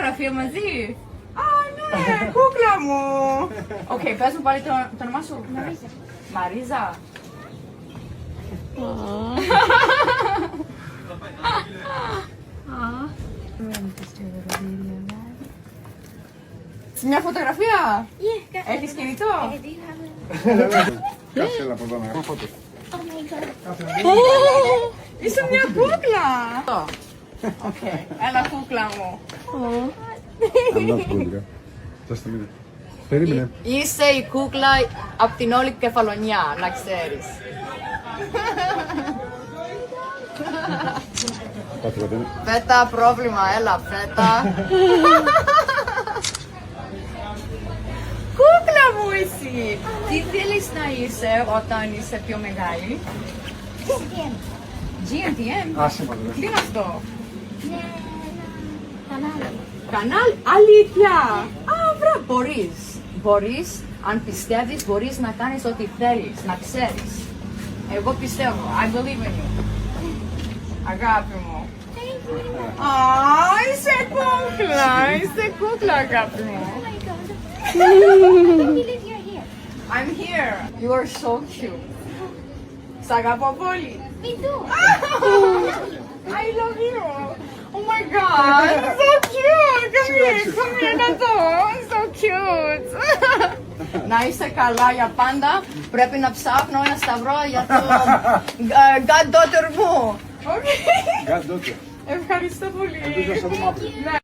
φωτογραφία μαζί. Α, ναι, κούκλα μου. Οκ, πες μου πάλι το όνομά σου. Μαρίζα. Μαρίζα. Σε μια φωτογραφία. Έχεις κινητό. Κάτσε έλα από εδώ να κάνω φото. Oh my god. Είσαι μια κούκλα. Οκ, έλα κούκλα μου. I'm not good, yeah. Just a minute. Περίμενε. Είσαι η κούκλα από την όλη Κεφαλονιά, να ξέρεις. Κάτσε πατέρα. Φέτα, πρόβλημα, έλα, φέτα. Κούκλα μου εσύ! Τι θέλεις να είσαι όταν είσαι πιο μεγάλη? GNTM. Άσε πατέρα. Τι είναι αυτό? Ναι, κανάλι. Κανάλι, αλήθεια! Α, βρε, μπορείς, αν πιστεύεις, μπορείς να κάνεις ό,τι θέλεις, να ξέρεις. Εγώ πιστεύω, I believe in you. Αγάπη μου. Α, είσαι κούκλα, αγάπη μου. Oh my god. I can't believe you're here. I'm here. You are so cute. Σ' αγαπώ πολύ. Me too. I love you. Oh my god, so cute. Come here, να δω. So cute. Να είσαι καλά για πάντα. Πρέπει να ψάχνω ένα σταυρό για το goddaughter μου. Okay. Κάτσε τότε. Ευχαριστώ πολύ. Ελπίζω να σε δούμε αύριο. Ναι.